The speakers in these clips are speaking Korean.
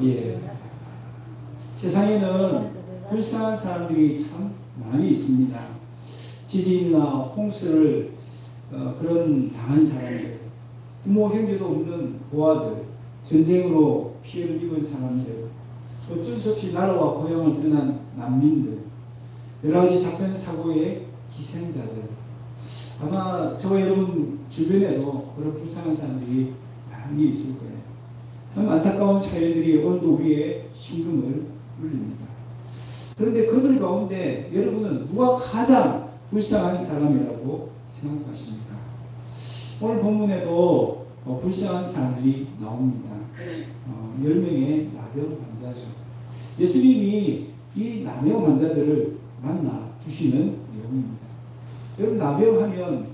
예. 세상에는 불쌍한 사람들이 참 많이 있습니다. 지진이나 홍수를 그런 당한 사람들, 부모 형제도 없는 고아들, 전쟁으로 피해를 입은 사람들, 어쩔 수 없이 나라와 고향을 떠난 난민들, 여러 가지 사건 사고의 희생자들, 아마 저와 여러분 주변에도 그런 불쌍한 사람들이 많이 있을 거예요. 참 안타까운 사연들이 오늘도 우리의 심금을 울립니다. 그런데 그들 가운데 여러분은 누가 가장 불쌍한 사람이라고 생각하십니까? 오늘 본문에도 불쌍한 사람들이 나옵니다. 10명의 나병 환자죠. 예수님이 이 나병 환자들을 만나 주시는 내용입니다. 여러분, 나병하면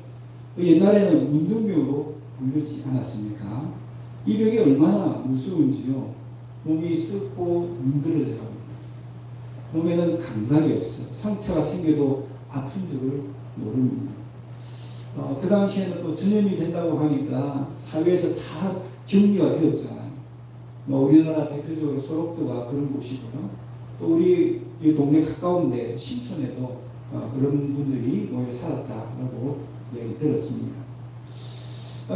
옛날에는 문둥병으로 불리지 않았습니까? 이 병이 얼마나 무서운지요. 몸이 썩고 문드러져 갑니다. 몸에는 감각이 없어. 상처가 생겨도 아픈 줄을 모릅니다. 그 당시에는 또 전염이 된다고 하니까 사회에서 다 격리가 되었잖아요. 우리나라 대표적으로 소록도가 그런 곳이고요. 또 우리 이 동네 가까운데 신촌에도 그런 분들이 모여 살았다라고 얘기 들었습니다.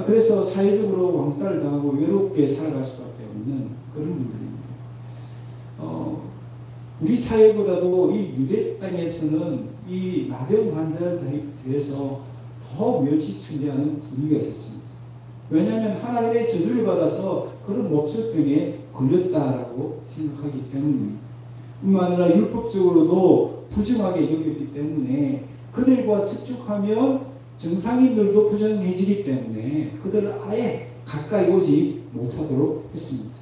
그래서 사회적으로 왕따를 당하고 외롭게 살아갈 수밖에 없는 그런 분들입니다. 우리 사회보다도 이 유대 땅에서는 이 나병 환자들에 대해서 더 멸시천대하는 분위기가 있었습니다. 왜냐하면 하나님의 저주를 받아서 그런 몹쓸병에 걸렸다라고 생각하기 때문입니다. 뿐만 아니라 율법적으로도 부정하게 여겼기 때문에 그들과 접촉하면 정상인들도 부정해지기 때문에 그들을 아예 가까이 오지 못하도록 했습니다.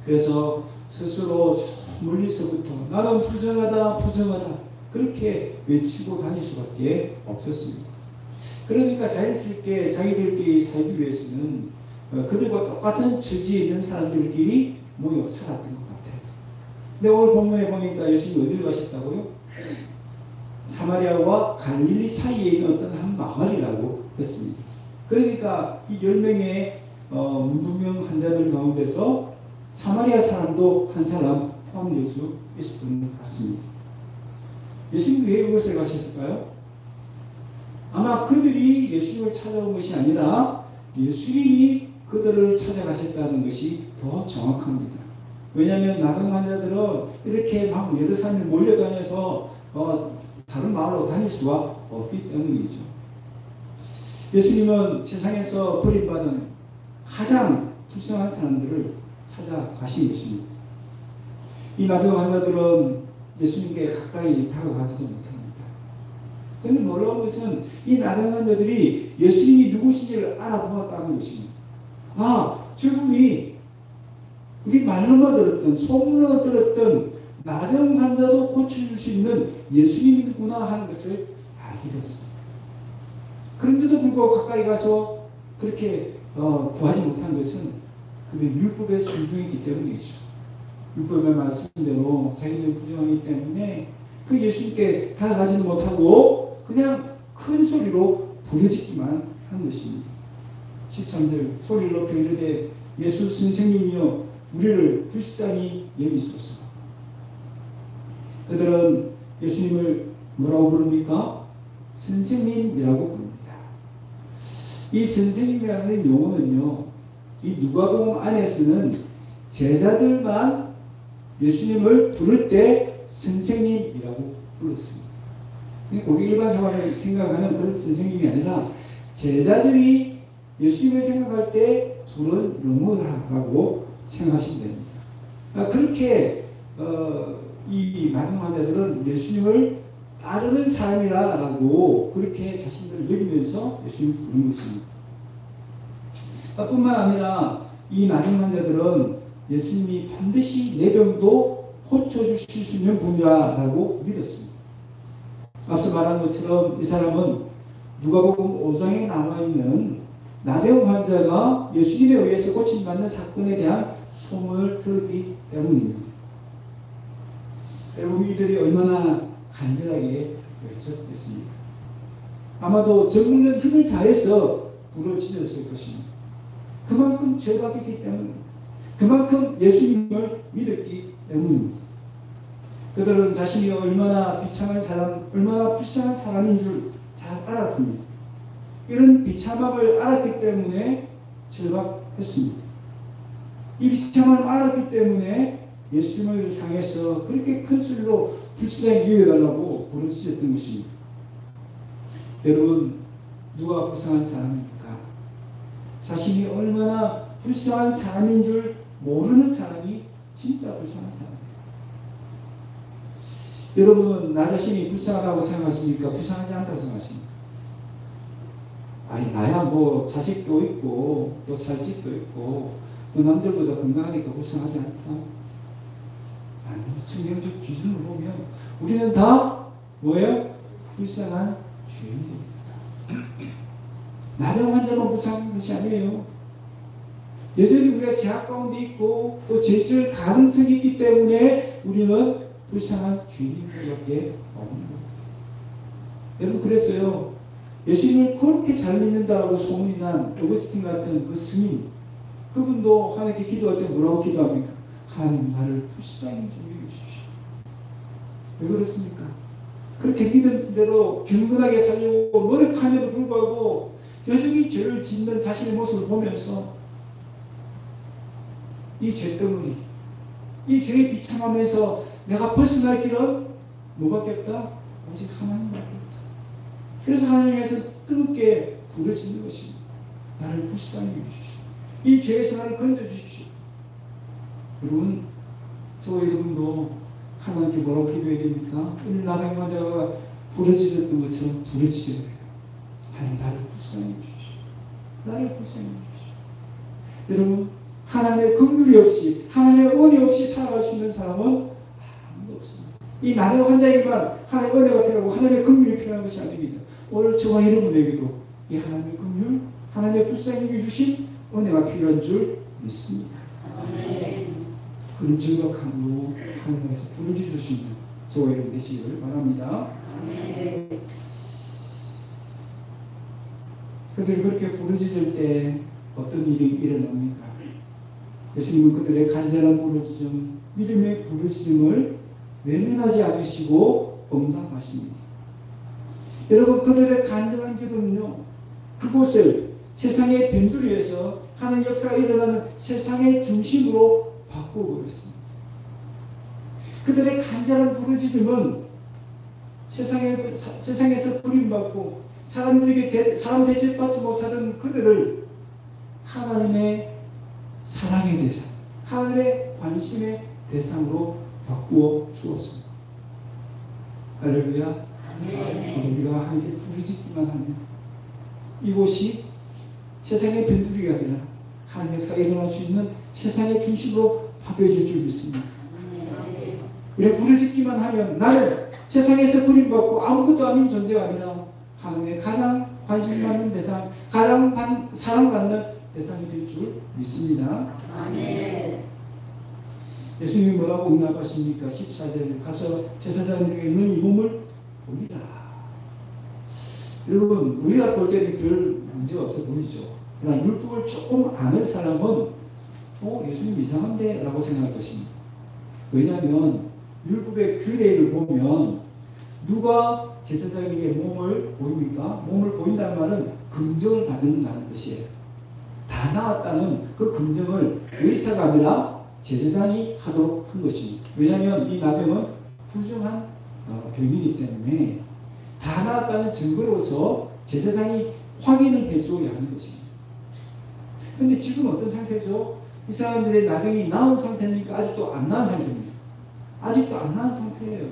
그래서 스스로 저 멀리서부터 나는 부정하다 부정하다 그렇게 외치고 다닐 수밖에 없었습니다. 그러니까 자연스럽게 자기들끼리 살기 위해서는 그들과 똑같은 처지에 있는 사람들끼리 모여 살았던 것 같아요. 근데 오늘 본문에 보니까 예수님이 어디를 가셨다고요? 사마리아와 갈릴리 사이에 있는 어떤 한 마을이라고 했습니다. 그러니까 이 10명의 문둥병 환자들 가운데서 사마리아 사람도 한 사람 포함될 수 있었던 것 같습니다. 예수님이 왜 이곳에 가셨을까요? 아마 그들이 예수님을 찾아온 것이 아니라 예수님이 그들을 찾아가셨다는 것이 더 정확합니다. 왜냐하면 나병 환자들은 이렇게 막 여러 사람이 몰려다녀서 다른 마을로 다닐 수가 없기 때문이죠. 예수님은 세상에서 버림받은 가장 불쌍한 사람들을 찾아가신 것입니다. 이 나병 환자들은 예수님께 가까이 다가가지도 못합니다. 그런데 놀라운 것은 이 나병 환자들이 예수님이 누구신지를 알아보았다는 것입니다. 저분이 우리 말로만 들었던 소문으로 들었던 나병 환자도 고쳐줄 수 있는 예수님이구나 하는 것을 알게 되었습니다. 그런데도 불구하고 가까이 가서 그렇게 구하지 못한 것은 그들 율법의 순종이기 때문이죠. 율법의 말씀대로 자기들이 부정하기 때문에 그 예수님께 다가가지는 못하고 그냥 큰 소리로 부르짖기만 한 것입니다. 13절 소리를 높여 이르되 예수 선생님이여 우리를 불쌍히 여기소서. 그들은 예수님을 뭐라고 부릅니까? 선생님이라고 부릅니다. 이 선생님이라는 용어는요, 이 누가복음 안에서는 제자들만 예수님을 부를 때 선생님이라고 불렀습니다. 우리 일반 사람이 생각하는 그런 선생님이 아니라 제자들이 예수님을 생각할 때 부른 용어라고 생각하시면 됩니다. 그렇게 이 나병 환자들은 예수님을 따르는 사람이라고 그렇게 자신들을 여기면서 예수님을 부르는 것입니다. 뿐만 아니라 이 나병 환자들은 예수님이 반드시 내 병도 고쳐주실 수 있는 분이라고 믿었습니다. 앞서 말한 것처럼 이 사람은 누가복음 5장에 남아있는 나병 환자가 예수님에 의해서 고침받는 사건에 대한 소문을 들었기 때문입니다. 여러분, 이들이 얼마나 간절하게 외쳤겠습니까? 아마도 정말 힘을 다해서 부르짖었을 것입니다. 그만큼 죄받았기 때문입니다. 그만큼 예수님을 믿었기 때문입니다. 그들은 자신이 얼마나 비참한 사람, 얼마나 불쌍한 사람인 줄 잘 알았습니다. 이런 비참함을 알았기 때문에 절박했습니다. 이 비참함을 알았기 때문에 예수님을 향해서 그렇게 큰 소리로 불쌍히 여겨달라고 부르짖었던 것입니다. 여러분, 누가 불쌍한 사람입니까? 자신이 얼마나 불쌍한 사람인 줄 모르는 사람이 진짜 불쌍한 사람이에요. 여러분은 나 자신이 불쌍하다고 생각하십니까? 불쌍하지 않다고 생각하십니까? 아니, 나야 뭐 자식도 있고 또 살 집도 있고 또 남들보다 건강하니까 불쌍하지 않다. 아니, 성경적 기준으로 보면 우리는 다 뭐예요? 불쌍한 죄인입니다. 나병 환자만 불쌍한 것이 아니에요. 여전히 우리가 죄악 가운데 있고 또 죄질 가능성이 있기 때문에 우리는 불쌍한 죄인인 수밖에 없는 거예요. 여러분, 그랬어요. 예수님을 그렇게 잘 믿는다고 소문이 난 어거스틴 같은 그 스님, 그분도 하나님께 기도할 때 뭐라고 기도합니까? 하나님, 나를 불쌍히 좀 여겨주십시오. 왜 그렇습니까? 그렇게 믿은 대로 경건하게 살려고 노력함에도 불구하고 여전히 죄를 짓는 자신의 모습을 보면서 이 죄덩어리, 이 죄의 비참함에서 내가 벗어날 길은 뭐밖에 없다? 오직 하나님밖에 없다. 그래서 하나님께서 뜨겁게 부르짖는 것입니다. 나를 불쌍히 여기십시오. 이 죄에서 나를 건져주십시오. 여러분, 저 여러분도 하나님께 뭐라고 기도해야 됩니까? 오늘 나병 환자가 부르짖었던 것처럼 부르짖어야 돼요. 하나님, 나를 불쌍히 여기십시오. 나를 불쌍히 여기십시오. 여러분, 하나님의 긍휼이 없이, 하나님의 은혜 없이 살아갈 수 있는 사람은 아무도 없습니다. 이 나병 환자에게만 하나님의 은혜가 필요하고 하나님의 긍휼이 필요한 것이 아닙니다. 오늘 저와 여러분에게도 이 하나님의 긍휼, 하나님의 불쌍히 여겨주신 은혜가 필요한 줄 믿습니다. 그런 즐거움으로 하나님께서 부르짖을 수 있는 저와 여러분 되시기를 바랍니다. 그들이 그렇게 부르짖을 때 어떤 일이 일어납니까? 예수님은 그들의 간절한 부르짖음, 믿음의 부르짖음을 외면하지 않으시고 응답하십니다. 여러분, 그들의 간절한 기도는요, 그곳을 세상의 변두리에서 하는 역사가 일어나는 세상의 중심으로 바꾸어버렸습니다. 그들의 간절한 부르짖음은 세상에서 버림받고 사람들에게 사람 대접받지 못하던 그들을 하나님의 사랑의 대상, 하나님의 관심의 대상으로 바꾸어 주었습니다. 할렐루야. 우리가 하나님께 부르짖기만 하면 이곳이 세상의 변두리가 아니라 하나님의 역사가 일어날 수 있는 세상의 중심으로 바뀌어질 줄 믿습니다. 우리가 부르짖기만 하면 나는 세상에서 버림받고 아무것도 아닌 존재가 아니라 하나님의 가장 관심받는 대상, 가장 사랑받는 대상이 될 줄 믿습니다. 아멘. 예수님이 뭐라고 응답하십니까? 14절 가서 제사장들에게 너희 몸을 보이라. 여러분, 우리가 볼 때는 별 문제가 없어 보이죠. 그러나 율법을 조금 아는 사람은 예수님 이상한데? 라고 생각할 것입니다. 왜냐하면 율법의 규례를 보면 누가 제사장에게 몸을 보입니까? 몸을 보인다는 말은 긍정을 받는다는 뜻이에요. 다 나았다는 그 긍정을 의사가 아니라 제사장이 하도록 한 것입니다. 왜냐하면 이 나병은 불정한 병이기 때문에 다 나았다는 증거로서 제사장이 확인을 해줘야 하는 것입니다. 그런데 지금 어떤 상태죠? 이 사람들의 나병이 나은 상태입니까? 아직도 안 나은 상태입니다. 아직도 안 나은 상태예요.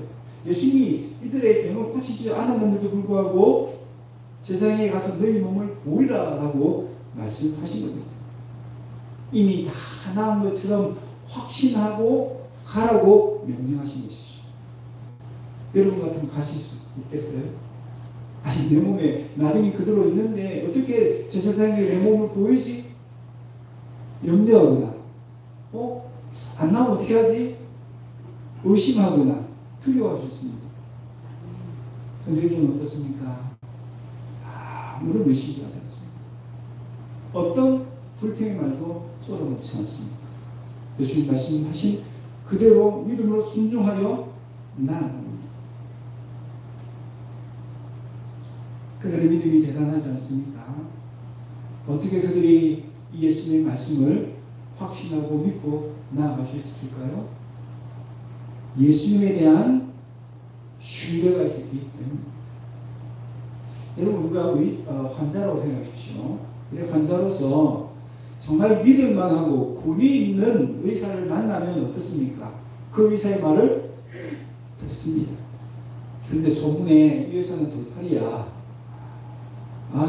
예수님이 이들의 병을 고치지 않았는데도 불구하고 제사장에 가서 너희 몸을 보이라 라고 말씀하신 겁니다. 이미 다 나은 것처럼 확신하고 가라고 명령하신 것이죠. 여러분 같으면 가실 수 있겠어요? 아니, 내 몸에 나병이 그대로 있는데 어떻게 제사장에게 내 몸을 보이지? 염려하거나 안 나오면 어떻게 하지? 의심하거나 두려워할 수 있습니다. 그런데 여러분 어떻습니까? 아무런 의심도 하지 않습니다. 어떤 불평의 말도 쏟아놓지 않습니다. 예수님 말씀하신 그대로 믿음으로 순종하여 나아갑니다. 그들의 믿음이 대단하지 않습니까? 어떻게 그들이 이 예수님의 말씀을 확신하고 믿고 나아갈 수 있었을까요? 예수님에 대한 신뢰가 있었기 때문입니다. 여러분, 우리가 환자라고 생각하십시오. 환자로서 정말 믿을만 하고 권위 있는 의사를 만나면 어떻습니까? 그 의사의 말을 듣습니다. 그런데 소문에 이 의사는 돌팔이야.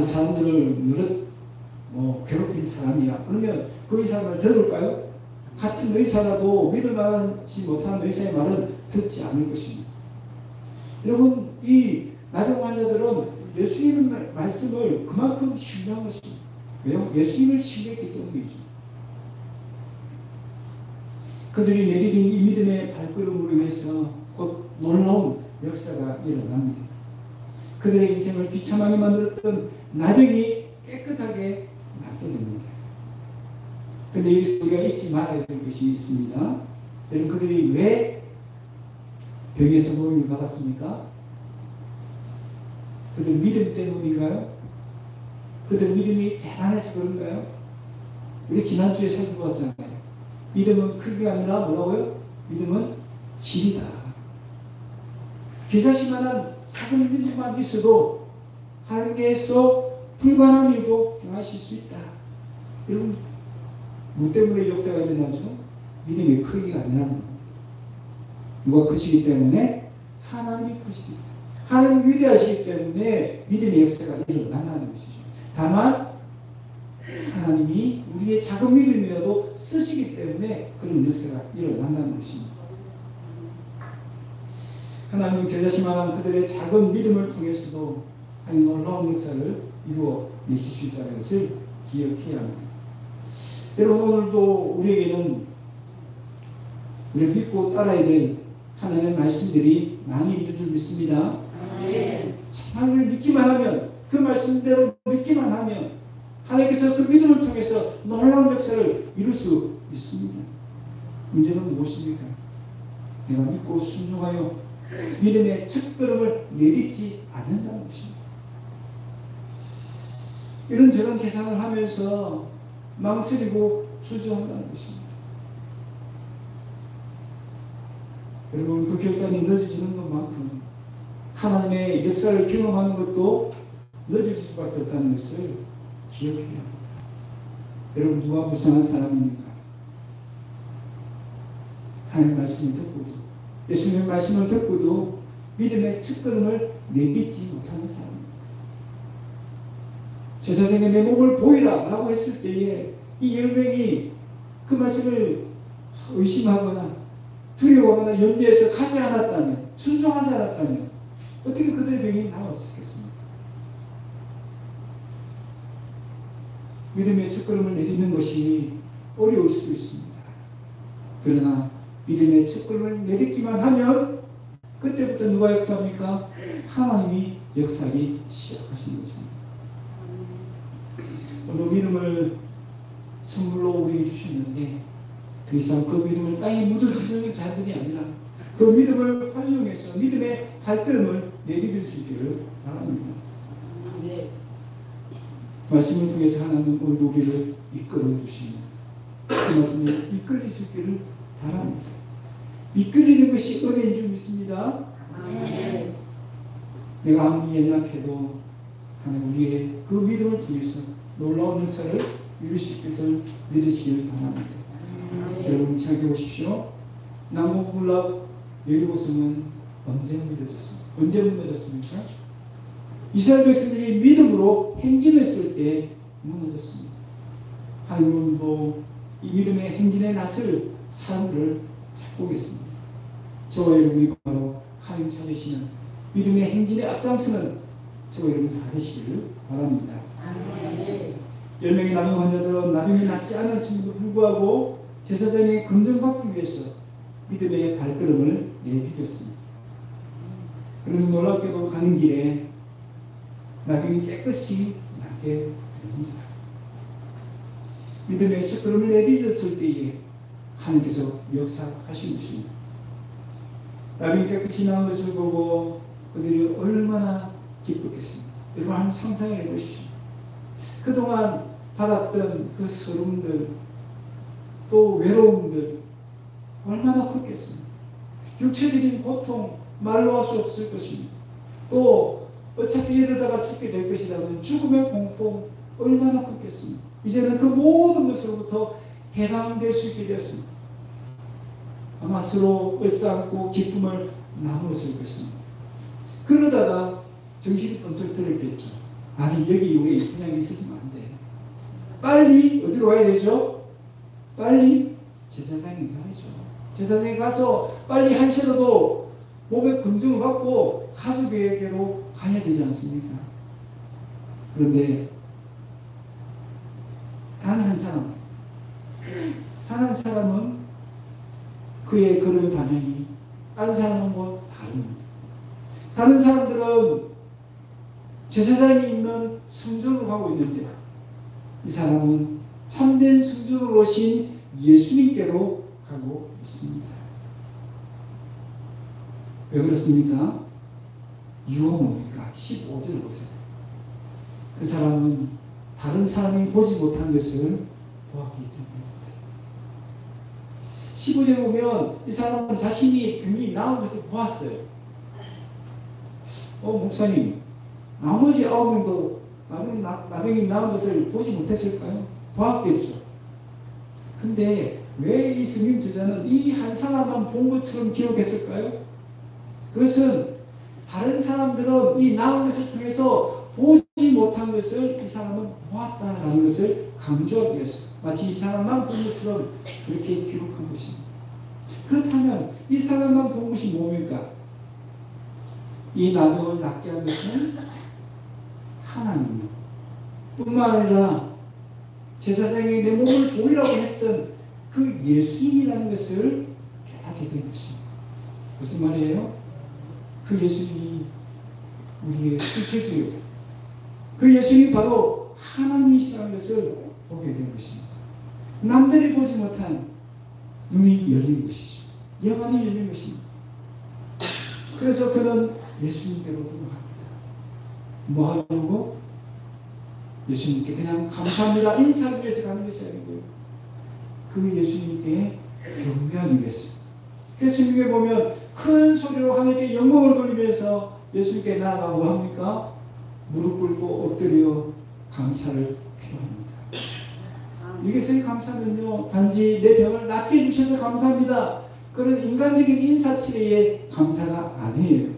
사람들을 누릇 괴롭힌 사람이야. 그러면 그 의사의 말을 들을까요? 같은 의사라도 믿을만하지 못한 의사의 말은 듣지 않을 것입니다. 여러분, 이 나병 환자들은 예수님의 말씀을 그만큼 신뢰한 것입니다. 왜요? 예수님을 신뢰했기 때문이죠. 그들이 내디딘 이 믿음의 발걸음으로 인해서 곧 놀라운 역사가 일어납니다. 그들의 인생을 비참하게 만들었던 나병이 깨끗하게 낫게 됩니다. 그런데 여기서 우리가 잊지 말아야 될 것이 있습니다. 여러분, 그들이 왜 병에서 노임을 받았습니까? 그들 믿음 때문인가요? 그들 믿음이 대단해서 그런가요? 우리 지난주에 살펴봤잖아요. 믿음은 크기가 아니라 뭐라고요? 믿음은 질이다. 겨자씨만한 작은 믿음만 있어도 하나님께서 불가능한 일도 행하실 수 있다. 여러분, 뭐 때문에 역사가 일어나죠? 믿음의 크기가 아니라는 겁니다. 누가 크시기 때문에? 하나님이 크시기 때문에. 하나님이 위대하시기 때문에 믿음의 역사가 일어난다는 것이죠. 다만 하나님이 우리의 작은 믿음이라도 쓰시기 때문에 그런 역사가 일어난다는 것입니다. 하나님은 겨자씨만한 그들의 작은 믿음을 통해서도 하나님 놀라운 역사를 이루어내실 수 있다는 것을 기억해야 합니다. 여러분, 오늘도 우리에게는 우리 믿고 따라야 될 하나님의 말씀들이 많이 있는 줄 믿습니다. 정말 우리 믿기만 하면, 그 말씀대로 믿기만 하면 하나님께서 그 믿음을 통해서 놀라운 역사를 이룰 수 있습니다. 문제는 무엇입니까? 내가 믿고 순종하여 믿음의 첫걸음을 내딛지 않는다는 것입니다. 이런저런 계산을 하면서 망설이고 주저한다는 것입니다. 여러분, 그 결단이 늦어지는 것만큼 하나님의 역사를 경험하는 것도 늦어질 수밖에 없다는 것을 기억해야 합니다. 여러분, 누가 불쌍한 사람입니까? 하나님의 말씀을 듣고도, 예수님의 말씀을 듣고도 믿음의 첫걸음을 내딛지 못하는 사람입니다. 제사장에 내 몸을 보이라 라고 했을 때에 이 10명이 그 말씀을 의심하거나 두려워하거나 염려해서 가지 않았다면, 순종하지 않았다면 어떻게 그들의 병이 나았었겠습니까? 믿음의 첫걸음을 내딛는 것이 어려울 수도 있습니다. 그러나 믿음의 첫걸음을 내딛기만 하면 그때부터 누가 역사합니까? 하나님이 역사하기 시작하시는 것입니다. 오늘 믿음을 선물로 우리에게 주셨는데 그 이상 그 믿음을 땅에 묻어주는 자들이 아니라 그 믿음을 활용해서 믿음의 발걸음을 내디딜 수 있기를 바랍니다. 네. 말씀을 통해서 하나님은 오늘 우리를 이끌어 주십니다. 그 말씀에 이끌릴 수 있기를 바랍니다. 이끌리는 것이 은혜인 줄 믿습니다. 네. 내가 아무리 연약해도 하나님 우리의 그 믿음을 통해서 놀라운 역사를 이루실 것을 믿으시기를 바랍니다. 여러분 생각해 보십시오. 남북군락 여리고성은 언제 무너졌습니까? 언제 무너졌습니까? 이스라엘 백성들이 믿음으로 행진했을 때 무너졌습니다. 하나님도 이 믿음의 행진의 낯을 사람들을 찾고 계십니다. 저와 여러분이 바로 하나님 찾으시는 믿음의 행진의 앞장서는 저와 여러분 다 되시기를 바랍니다. 10명의 나병 환자들은 나병이 낫지 않았음에도 불구하고 제사장의 검증받기 위해서 믿음의 발걸음을 내디뎠습니다. 그런데 놀랍게도 가는 길에 나병이 깨끗이 낫게 됩니다. 믿음의 첫걸음을 내디뎠을 때에 하나님께서 역사하신 것입니다. 나병이 깨끗이 나은 것을 보고 그들이 얼마나 기뻤겠습니까? 여러분 한번 상상해 보십시오. 그동안 받았던 그 서름들 또 외로움들 얼마나 컸겠습니까? 육체적인 고통 말로 할 수 없을 것입니다. 또 어차피 이러다가 죽게 될 것이라는 죽음의 공포 얼마나 컸겠습니까? 이제는 그 모든 것으로부터 해방될 수 있게 되었습니다. 아마 서로 얼싸안고 기쁨을 나누었을 것입니다. 그러다가 정신이 번쩍 들었겠죠. 아니 여기 그냥 있으시면 안 돼. 빨리 어디로 가야 되죠? 빨리 제사장에 가야죠. 제사장에 가서 빨리 한시라도 몸의 검증을 받고 가족에게로 가야 되지 않습니까? 그런데 단 한 사람은 그의 걸을 방향이 다른 사람은 뭐 다릅니다. 다른 사람들은 제사장이 있는 성전으로 가고 있는데 이 사람은 참된 성전으로 오신 예수님께로 가고 있습니다. 왜 그렇습니까? 이유가 뭡니까? 15절 보세요. 그 사람은 다른 사람이 보지 못한 것을 보았기 때문입니다. 15절 보면 이 사람은 자신이 병이 나은 것을 보았어요. 목사님, 나머지 9명도 나병이 나은 것을 보지 못했을까요? 보았겠죠. 근데 왜 이 성경 저자는 이 한 사람만 본 것처럼 기록했을까요? 그것은 다른 사람들은 이 나은 것을 통해서 보지 못한 것을 이 사람은 보았다라는 것을 강조하기 위해서 마치 이 사람만 본 것처럼 그렇게 기록한 것입니다. 그렇다면 이 사람만 본 것이 뭡니까? 이 나병을 낫게 한 것은 하나님이요. 뿐만 아니라 제사장이 내 몸을 보이라고 했던 그 예수님이라는 것을 깨닫게 된 것입니다. 무슨 말이에요? 그 예수님이 우리의 구세주요. 그 예수님이 바로 하나님이시라는 것을 보게 된 것입니다. 남들이 보지 못한 눈이 열린 것이죠. 영안이 열린 것입니다. 그래서 그는 예수님께로 들어갑니다. 뭐 하려고? 예수님께 그냥 감사합니다 인사하기 위해서 가는 것이 아니고요. 그 예수님께 경배하기 위해서. 그래서 성경에 보면 큰 소리로 하나님께 영광을 돌리면서 예수님께 나아가 뭐 합니까? 무릎 꿇고 엎드려 감사를 표합니다. 이것의 감사는요, 단지 내 병을 낫게 해주셔서 감사합니다. 그런 인간적인 인사치레의 감사가 아니에요.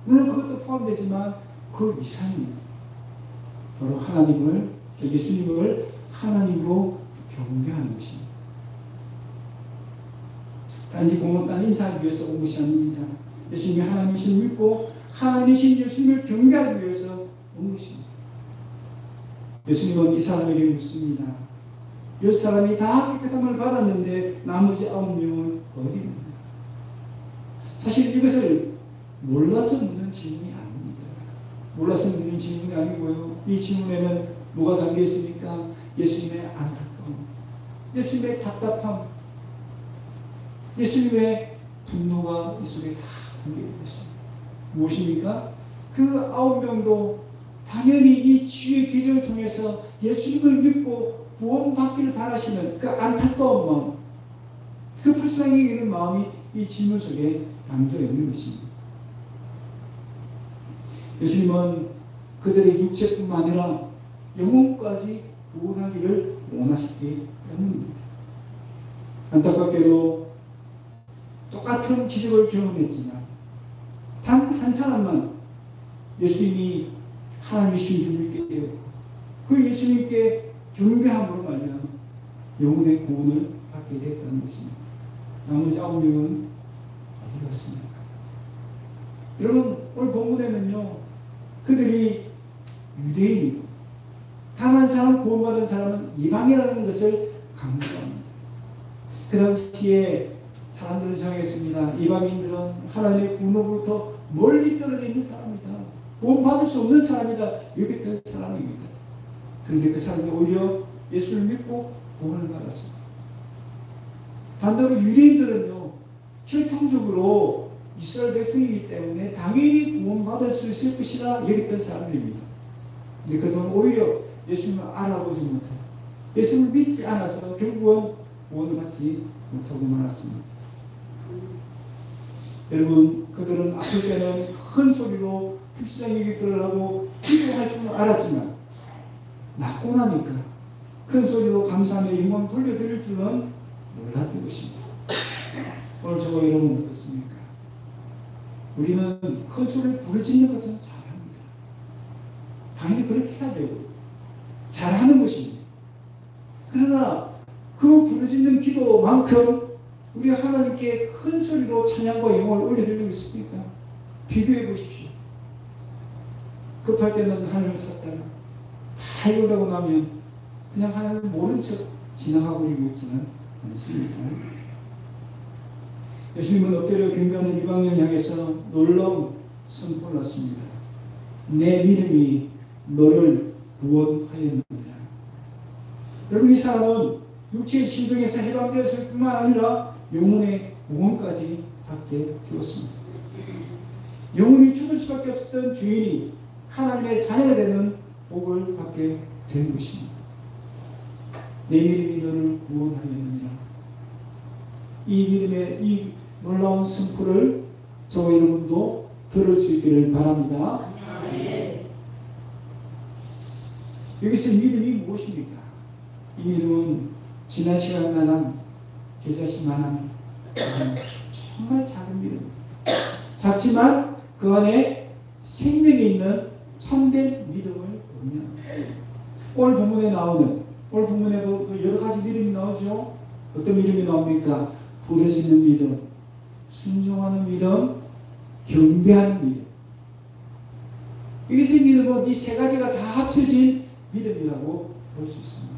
물론 그것도 포함되지만 그 이상입니다. 바로 하나님을, 예수님을 하나님으로 경배하는 것입니다. 단지 고맙다는 인사하기 위해서 온 것이 아닙니다. 예수님이 하나님이신 믿고 하나님이신 예수님을 경배하기 위해서 온 것입니다. 예수님은 이 사람에게 묻습니다. 10사람이 다 깨끗함을 받았는데 나머지 9명은 어디입니까? 사실 이것을 몰라서 묻는 질문이 아닙니다. 몰라서 묻는 질문이 아니고요. 이 질문에는 뭐가 담겨 있습니까? 예수님의 안타까움, 예수님의 답답함, 예수님의 분노가 이 속에 다 담겨 있는 것입니다. 무엇입니까? 그 9명도 당연히 이 치유의 기적을 통해서 예수님을 믿고 구원받기를 바라시는 그 안타까운 마음, 그 불쌍히 여기는 마음이 이 질문 속에 담겨 있는 것입니다. 예수님은 그들의 육체뿐만 아니라 영혼까지 구원하기를 원하셨기 때문입니다. 안타깝게도 똑같은 기적을 경험했지만 단 한 사람만 예수님이 하나님이신 줄 믿게 되었고 그 예수님께 경배함으로 말미암아 영혼의 구원을 받게 되었다는 것입니다. 나머지 9명은 어디 갔습니까? 여러분, 오늘 본문에는요, 그들이 유대인이고 단 한 사람 구원받은 사람은 이방이라는 것을 강조합니다. 그 당시에 사람들은 정했습니다. 이방인들은 하나님의 구원으로부터 멀리 떨어져 있는 사람이다. 구원받을 수 없는 사람이다. 여겼던 사람입니다. 그런데 그 사람이 오히려 예수를 믿고 구원을 받았습니다. 반대로 유대인들은요, 혈통적으로 이스라엘 백성이기 때문에 당연히 구원받을 수 있을 것이라 여겼던 사람들입니다. 근데 그들은 오히려 예수님을 알아보지 못하고 예수님을 믿지 않아서 결국은 구원을 받지 못하고 말았습니다. 여러분, 그들은 아플 때는 큰 소리로 불쌍히 기도를 하고 기도할 줄 알았지만 낫고 나니까 큰 소리로 감사하며 영광 돌려드릴 줄은 몰랐던 것입니다. 오늘 저와 여러분 어떻습니까? 우리는 큰 소리를 부르짖는 것은 잘합니다. 당연히 그렇게 해야 되고 잘하는 것입니다. 그러나 그 부르짖는 기도만큼 우리 하나님께 큰 소리로 찬양과 영광을 올려드리고 있습니까? 비교해 보십시오. 급할 때는 하나님을 찾다가 다 이루려고 나면 그냥 하나님을 모른 척 지나가고 있지는 않습니다. 예수님은 엎드려 경배하는 이방인 향해서 놀라운 선포를 했습니다. 내 믿음이 너를 구원하였느니라. 여러분, 이 사람은 육체의 심정에서 해방되었을 뿐만 아니라 영혼의 구원까지 받게 되었습니다. 영혼이 죽을 수밖에 없었던 죄인이 하나님의 자녀가 되는 복을 받게 된 것입니다. 내 믿음이 너를 구원하였느니라. 이 믿음의 이 놀라운 선포를 저와 여러분도 들을 수 있기를 바랍니다. 여기서 믿음이 무엇입니까? 이 믿음은 지난 시간만한 계자시만한 정말 작은 믿음, 작지만 그 안에 생명이 있는 참된 믿음을 보면 오늘 본문에 나오는, 오늘 본문에도 여러 가지 믿음이 나오죠. 어떤 믿음이 나옵니까? 부르짖는 믿음, 순종하는 믿음, 경배하는 믿음. 이것의 믿음은 이 세 가지가 다 합쳐진 믿음이라고 볼 수 있습니다.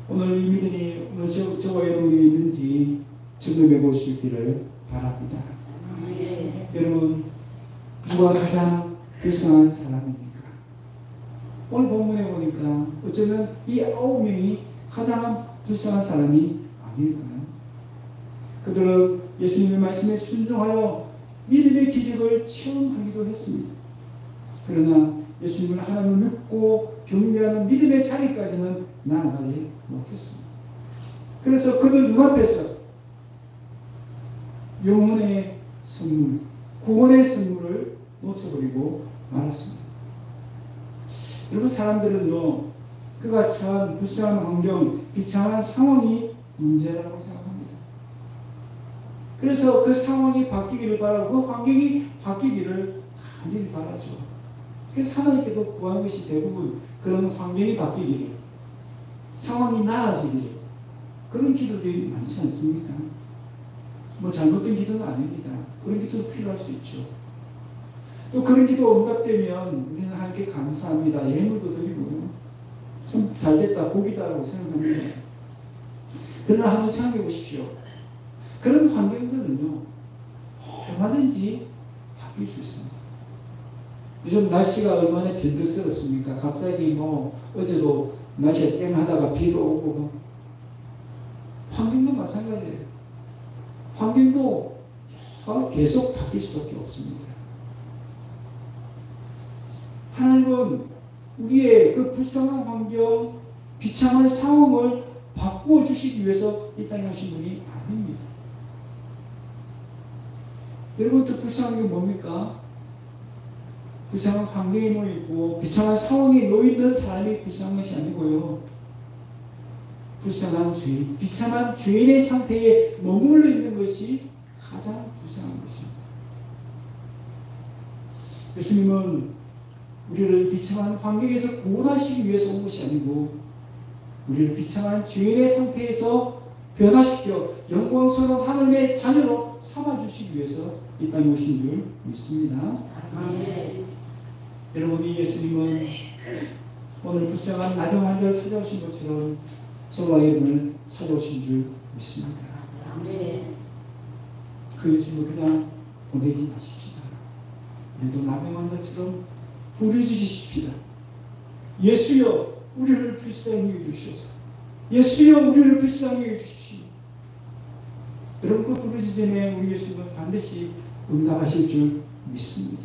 오늘 이 믿음이 오늘 저와 여러분이 있는지 점검해 볼 수 있기를 바랍니다. 여러분, 누가 가장 불쌍한 사람입니까? 오늘 본문에 보니까 어쩌면 이 9명이 가장 불쌍한 사람이 아닐까요? 그들은 예수님의 말씀에 순종하여 믿음의 기적을 체험하기도 했습니다. 그러나 예수님을 하나님을 믿고 경배하는 믿음의 자리까지는 나아가지 못했습니다. 그래서 그들 눈앞에서 영혼의 선물, 구원의 선물을 놓쳐버리고 말았습니다. 여러분, 사람들은요, 그가 처한 불쌍한 환경, 비참한 상황이 문제라고 생각합니다. 그래서 그 상황이 바뀌기를 바라고 그 환경이 바뀌기를 간절히 바라죠. 그래서 하나님께도 구하는 것이 대부분 그런 환경이 바뀌기를, 상황이 나아지기를, 그런 기도들이 많지 않습니까? 뭐 잘못된 기도는 아닙니다. 그런 기도도 필요할 수 있죠. 또 그런 기도 응답되면 우리는 하나님께 감사합니다. 예물도 드리고요. 참 잘됐다, 복이다라고 생각합니다. 그러나 한번 생각해 보십시오. 그런 환경들은요, 얼마든지 바뀔 수 있습니다. 요즘 날씨가 얼마나 변덕스럽습니까? 갑자기 뭐 어제도 날씨가 쨍하다가 비도 오고, 환경도 마찬가지예요. 환경도 계속 바뀔 수밖에 없습니다. 하나님은 우리의 그 불쌍한 환경, 비참한 상황을 바꾸어 주시기 위해서 이 땅에 오신 분이 아닙니다. 여러분, 그 불쌍한 게 뭡니까? 불쌍한 환경에 놓여있고 비참한 상황에 놓여있는 사람이 불쌍한 것이 아니고요, 불쌍한 죄인, 비참한 죄인의 상태에 머물러 있는 것이 가장 불쌍한 것입니다. 예수님은 우리를 비참한 환경에서 구원하시기 위해서 온 것이 아니고 우리를 비참한 죄인의 상태에서 변화시켜 영광스러운 하나님의 자녀로 삼아주시기 위해서 이 땅에 오신 줄 믿습니다. 여러분, 이 예수님은 오늘 불쌍한 나병 환자를 찾아오신 것처럼 저와 여러분을 찾아오신 줄 믿습니다. 그 예수님을 그냥 보내지 마십시다. 우리도 나병 환자처럼 부르짖으십시다. 예수여, 우리를 불쌍히 여주시옵소서. 예수여, 우리를 불쌍히 여주십시오. 여러분 그 부르짖음에 전에 우리 예수님은 반드시 응답하실 줄 믿습니다.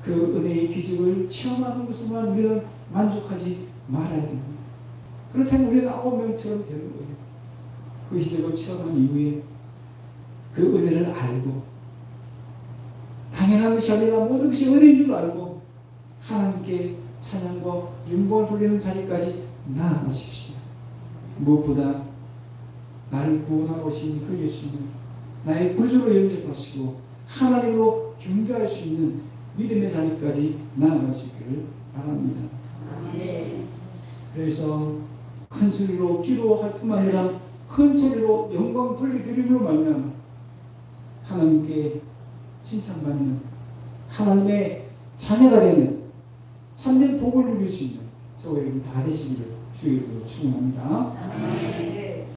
그 은혜의 기적을 체험하는 것으로만 우리는 만족하지 말아야 됩니다. 그렇다면 우리는 9명처럼 되는 거예요. 그 기적을 체험한 이후에 그 은혜를 알고 당연한 것이 아니라 모든 것이 은혜인 줄 알고 하나님께 찬양과 영광을 돌리는 자리까지 나아가십시오. 무엇보다 나를 구원하고 오신 그 예수님 나의 구주로 영접하시고 하나님으로 경배할 수 있는 믿음의 자리까지 나아갈 수 있기를 바랍니다. 그래서 큰 소리로 기도할 뿐만 아니라 큰 소리로 영광 돌려드림으로 말미암아 하나님께 칭찬받는 하나님의 자녀가 되는 참된 복을 누릴 수 있는 저와 여러분 다 되시기를 주의 이름으로 축원합니다.